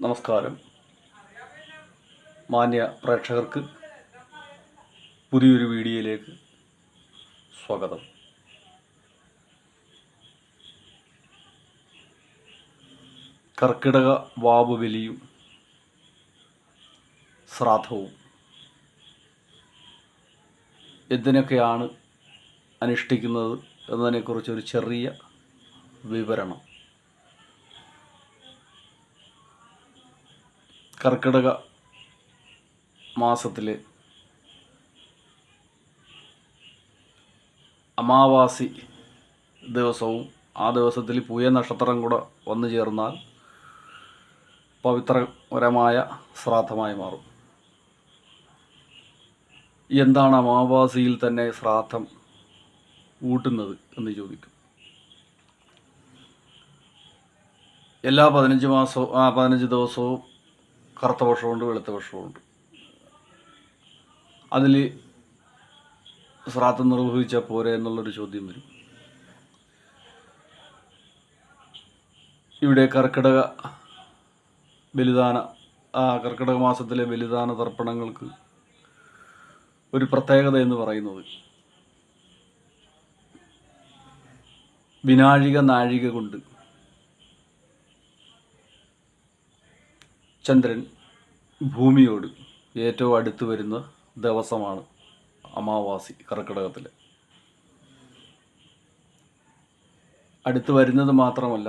നമസ്കാരം. മാന്യ പ്രേക്ഷകർക്ക് പുതിയൊരു വീഡിയോയിലേക്ക് സ്വാഗതം. കർക്കിടക വാവുബലിയും ശ്രാദ്ധവും എന്തിനൊക്കെയാണ് അനുഷ്ഠിക്കുന്നത് എന്നതിനെക്കുറിച്ചൊരു ചെറിയ വിവരണം. കർക്കിടക മാസത്തിലെ അമാവാസി ദിവസവും ആ ദിവസത്തിൽ പൂയ നക്ഷത്രം കൂടെ വന്നു ചേർന്നാൽ പവിത്രപരമായ ശ്രാദ്ധമായി മാറും. എന്താണ് അമാവാസിയിൽ തന്നെ ശ്രാദ്ധം ഊട്ടുന്നത് എന്ന് ചോദിക്കും. എല്ലാ 15 ദിവസവും കറുത്ത പക്ഷമുണ്ട്, വെളുത്ത പക്ഷമുണ്ട്. അതിൽ ശ്രാദ്ധം നിർവഹിച്ചാൽ പോരെ എന്നുള്ളൊരു ചോദ്യം വരും. ഇവിടെ കർക്കിടക മാസത്തിലെ ബലിദാന തർപ്പണങ്ങൾക്ക് ഒരു പ്രത്യേകത എന്ന് പറയുന്നത് വിനാഴിക നാഴിക കൊണ്ട് ചന്ദ്രൻ ഭൂമിയോട് ഏറ്റവും അടുത്ത് വരുന്ന ദിവസമാണ് അമാവാസി. കർക്കിടകത്തിൽ അടുത്ത് വരുന്നത് മാത്രമല്ല,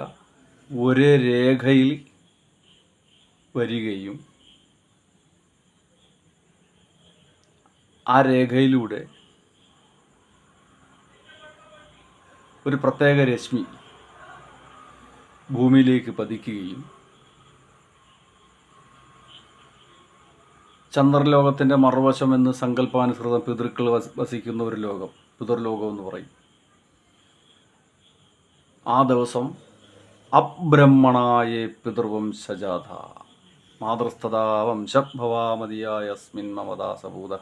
ഒരേ രേഖയിൽ വരികയും ആ രേഖയിലൂടെ ഒരു പ്രത്യേക രശ്മി ഭൂമിയിലേക്ക് പതിക്കുകയും ചന്ദ്രലോകത്തിൻ്റെ മറുവശം എന്ന് സങ്കല്പാനുസൃതം പിതൃക്കൾ വസിക്കുന്ന ഒരു ലോകം, പിതൃലോകം എന്ന് പറയും. ആ ദിവസം അബ്രഹ്മണായേ പിതൃവംശജാത മാതൃസ്ഥതാ വംശഭവാമതിയായസ്മിൻ മമദാസഭൂത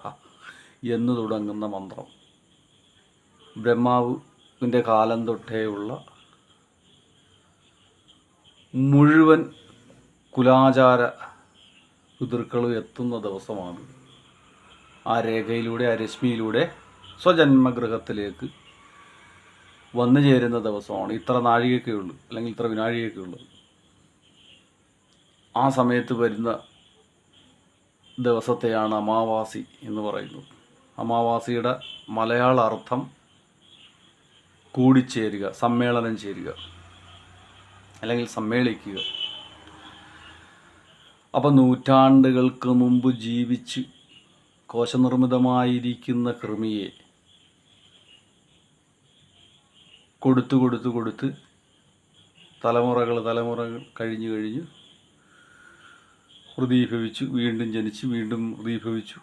എന്ന് തുടങ്ങുന്ന മന്ത്രം ബ്രഹ്മാവിൻ്റെ കാലം തൊട്ടേയുള്ള മുഴുവൻ കുലാചാര പിതൃക്കളും എത്തുന്ന ദിവസമാണ്. ആ രേഖയിലൂടെ, ആ രശ്മിയിലൂടെ സ്വജന്മഗൃഹത്തിലേക്ക് വന്നു ചേരുന്ന ദിവസമാണ്. ഇത്ര നാഴികയൊക്കെ ഉള്ളൂ, അല്ലെങ്കിൽ ഇത്ര വിനാഴികയൊക്കെ ഉള്ളത്. ആ സമയത്ത് വരുന്ന ദിവസത്തെയാണ് അമാവാസി എന്ന് പറയുന്നത്. അമാവാസിയുടെ മലയാള അർത്ഥം കൂടിച്ചേരുക, സമ്മേളനം ചേരുക, അല്ലെങ്കിൽ സമ്മേളിക്കുക. അപ്പം നൂറ്റാണ്ടുകൾക്ക് മുമ്പ് ജീവിച്ച് കോശനിർമ്മിതമായിരിക്കുന്ന കൃമിയെ കൊടുത്ത് തലമുറകൾ കഴിഞ്ഞ് ഹൃദീഭവിച്ചു, വീണ്ടും ജനിച്ച്, വീണ്ടും ഹൃദീഭവിച്ചു.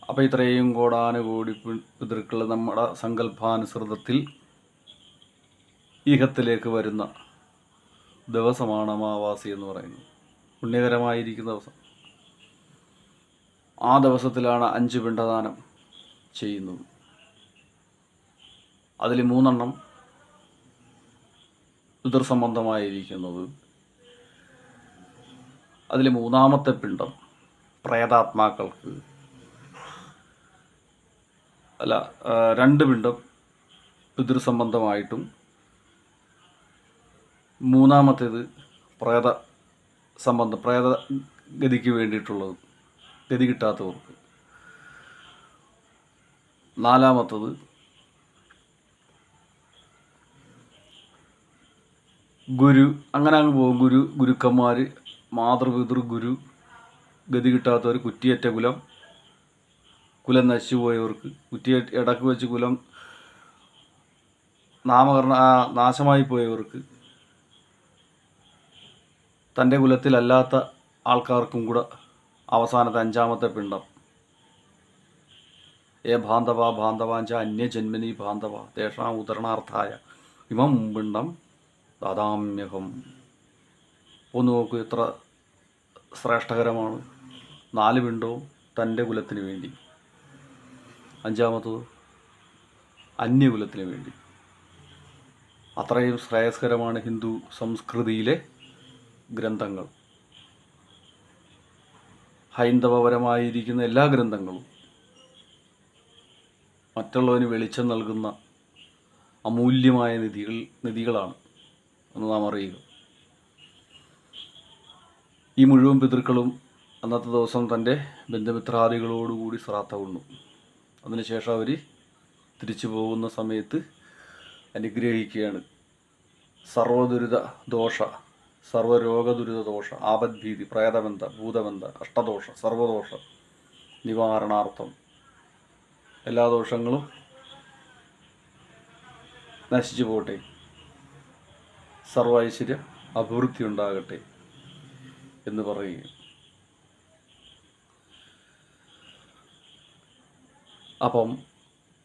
അപ്പോൾ ഇത്രയും കോടാനുകോടി പിതൃക്കൾ നമ്മുടെ സങ്കല്പാനുസൃതത്തിൽ ഈഹത്തിലേക്ക് വരുന്ന ദിവസമാണ് അമാവാസി എന്ന് പറയുന്നത്. പുണ്യകരമായിരിക്കുന്ന ദിവസം. ആ ദിവസത്തിലാണ് 5 പിണ്ഡദാനം ചെയ്യുന്നത്. അതിൽ 3 പിതൃസംബന്ധമായിരിക്കുന്നത്. അതിൽ 3-ാമത്തെ പിണ്ഡം പ്രേതാത്മാക്കൾക്ക്, 2 പിണ്ഡം പിതൃസംബന്ധമായിട്ടും 3-ാമത്തേത് പ്രേതഗതിക്ക് വേണ്ടിയിട്ടുള്ളത്, ഗതി കിട്ടാത്തവർക്ക്. 4-ാമത്തത് ഗുരു. അങ്ങനെ അങ്ങ് പോകും. ഗുരുക്കന്മാർ, മാതൃപിതൃ ഗുരു, ഗതി കിട്ടാത്തവർ, കുറ്റിയേറ്റ കുലം നശിച്ചു പോയവർക്ക്, ഇടക്ക് വെച്ച് കുലം നാശമായി പോയവർക്ക്, തൻ്റെ കുലത്തിലല്ലാത്ത ആൾക്കാർക്കും കൂടെ അവസാനത്തെ 5-ാമത്തെ പിണ്ഡം ഭാന്തവാഞ്ച അന്യജന്മനി ബാന്ധവ തേഷാം ഉദരണാർത്ഥായ ഇമം പിണ്ഡം ദാതാമ്യഹം. ഒന്ന് നോക്കൂ, എത്ര ശ്രേഷ്ഠകരമാണ്. 4 പിണ്ഡവും തൻ്റെ കുലത്തിന് വേണ്ടി, 5-ാമത്തത് അന്യകുലത്തിന് വേണ്ടി. അത്രയും ശ്രേയസ്കരമാണ് ഹിന്ദു സംസ്കൃതിയിലെ ഗ്രന്ഥങ്ങൾ, ഹൈന്ദവപരമായിരിക്കുന്ന എല്ലാ ഗ്രന്ഥങ്ങളും മറ്റുള്ളവന് വെളിച്ചം നൽകുന്ന അമൂല്യമായ നിധികളാണ് എന്ന് നാം അറിയുക. ഈ മുഴുവൻ പിതൃക്കളും അന്നത്തെ ദിവസം തൻ്റെ ബന്ധുമിത്രാദികളോടുകൂടി ശ്രാദ്ധ ഉണ്ണു. അതിനുശേഷം അവർ തിരിച്ചു പോകുന്ന സമയത്ത് അനുഗ്രഹിക്കുകയാണ്. സർവദുരിത ദോഷ, സർവരോഗദുരിത ദോഷ, ആപദ്ഭീതി, പ്രേതബന്ധ, ഭൂതബന്ധ, അഷ്ടദോഷ, സർവദോഷ നിവാരണാർത്ഥം എല്ലാ ദോഷങ്ങളും നശിച്ചു പോകട്ടെ, സർവ ഐശ്വര്യ അഭിവൃദ്ധി ഉണ്ടാകട്ടെ എന്ന് പറയുക. അപ്പം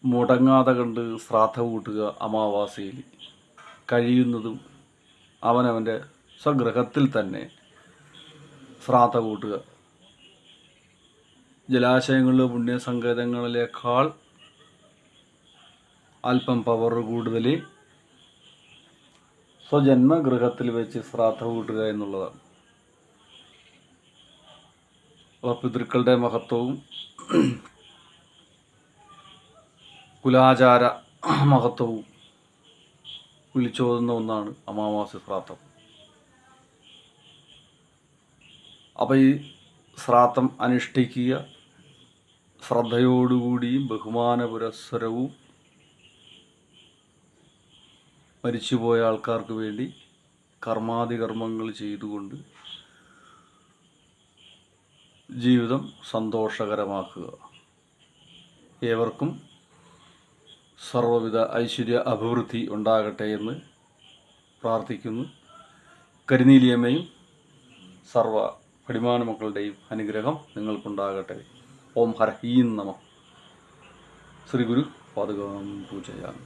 മുടങ്ങാതെ കണ്ട് ശ്രാദ്ധ കൂട്ടുക. അമാവാസിയിൽ കഴിയുന്നതും അവനവൻ്റെ സ്വഗൃഹത്തിൽ തന്നെ ശ്രാദ്ധ കൂട്ടുക. ജലാശയങ്ങളിലെ പുണ്യസങ്കേതങ്ങളിലേക്കാൾ അല്പം പവർ കൂടുതൽ സ്വജന്മഗൃഹത്തിൽ വെച്ച് ശ്രാദ്ധ കൂട്ടുക എന്നുള്ളതാണ്. അപ്പോൾ പിതൃക്കളുടെ മഹത്വവും കുലാചാര മഹത്വവും വിളിച്ചോതുന്ന ഒന്നാണ് അമാവാസി ശ്രാദ്ധം. അപ്പോൾ ഈ ശ്രാദ്ധം അനുഷ്ഠിക്കുക ശ്രദ്ധയോടുകൂടിയും ബഹുമാന പുരസ്സരവും മരിച്ചുപോയ ആൾക്കാർക്ക് വേണ്ടി കർമാതികർമ്മങ്ങൾ ചെയ്തുകൊണ്ട് ജീവിതം സന്തോഷകരമാക്കുക. ഏവർക്കും സർവ്വവിധ ഐശ്വര്യ അഭിവൃദ്ധി ഉണ്ടാകട്ടെ എന്ന് പ്രാർത്ഥിക്കുന്നു. കരിനീലിയമ്മയും സർവ പടിമാന മക്കളുടെയും അനുഗ്രഹം നിങ്ങൾക്കുണ്ടാകട്ടെ. ഓം ഹര ഈം നമഃ. ശ്രീ ഗുരു പാദുകാം പൂജയാമി.